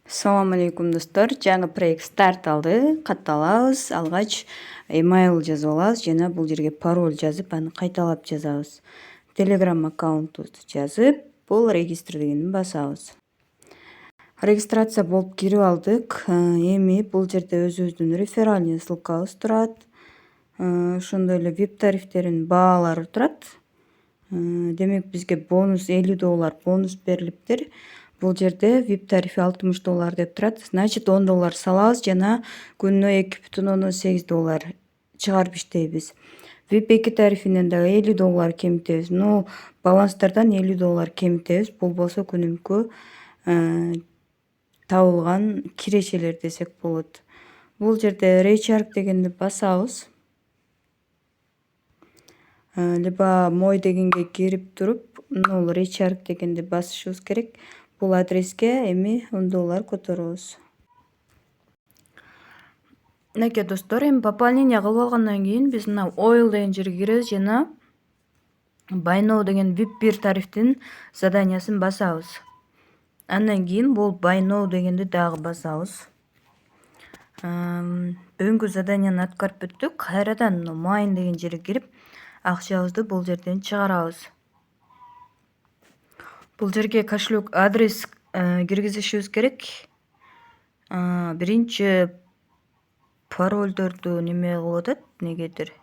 Assalamu alaikum достор. Жаңы проект старт алды. Катталабыз. Алгач email жазып алабыз жана бул жерге пароль жазып, аны кайталап жазабыз. Telegram аккаунтубузду жазып, бул регистр дегенди басабыз. Регистрация болуп кирип алдык. Эми бул жерде өзүбүздүн реферальный ссылкабыз турат. Ошондой эле VIP тарифтеринин баалары турат. Демек бизге бонус $50 бонус берилиптир. Бул жерде VIP тарифи $60 деп турат. Значит, $10 салабыз жана күнүнө $2,8 чыгарып иштейбиз. VIP 2 тарифинен дагы $50 кемитебиз. Но баланстардан $50 кемитебиз. Бул болсо күнүмкү табылган кирешелер десек болот. Бул жерде recharge дегенди басабыз. Либо мой дегенге кирип туруп, бул recharge дегенди басышыбыз керек. Бул адреске эми $10 которобуз. Мынакей достор, эми пополнение кылып алгандан кийин биз мына oil деген жерге киребиз жана buy now деген VIP 1 тарифтин заданиясын басабыз. Андан кийин бул buy now дегенди дагы басабыз. Бүгүнкү заданияны аткарып бүттүк. Кайрадан mine деген жерге кирип, акчабызды бул жерден чыгарабыз. Бул жерге кошелек адрес киргизишибиз керек. Биринчи парольдөрдү неме кылып атат, негедир.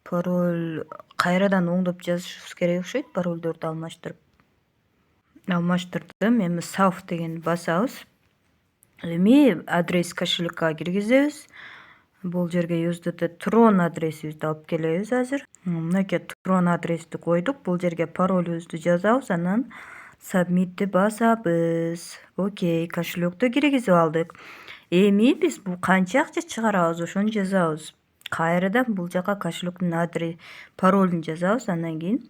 Пароль кайрадан оңдоп жазышыбыз керек окшойт, парольдөрдү алмаштырып. Алмаштырдым. Эми save дегенди басабыз. Эми адрес кошелекка киргизебиз. Бул жерге USDT Tron адресибизди алып келебиз азыр. Мынакей Tron адрести койдук. Бул жерге паролубузду жазабыз, анан submitти басабыз. Окей, кошелекту киргизип алдык. Эми биз бул канча акча чыгарабыз, ошону жазабыз. Кайрадан бул жака кошелектин паролун жазабыз, андан кийин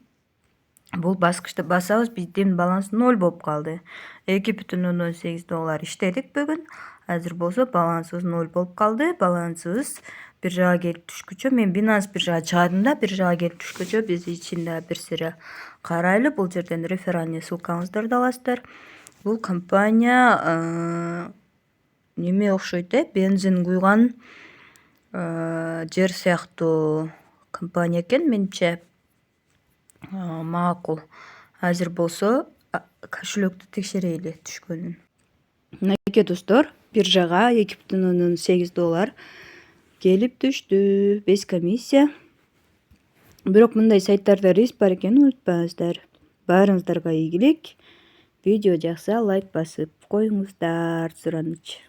бул баскычты басабыз. Биздин баланс 0 болуп калды. $2,8 иштедик бүгүн. Азыр болсо балансыбыз 0 болуп калды. Балансыбыз бир жага келип түшкүчө, мен Binance биржага чыгардым да, бир жага келип түшкүчө биз ичинде бир сыйра карайлы. Бул жерден реферальный ссылкаңыздарды аласыздар. Бул компания неме окшойт, бензин куйган жер сыяктуу компания экен, менимче. Макул. Азыр болсо кошелекту текшерейли түшкөнүн. Мынакей достор, биржага $2,8 келип түштү, без комиссия. Бирок мындай сайттарда риск бар экенин унутпаңыздар. Баарыңыздарга ийгилик. Видео жакса лайк басып коюңуздар, сураныч.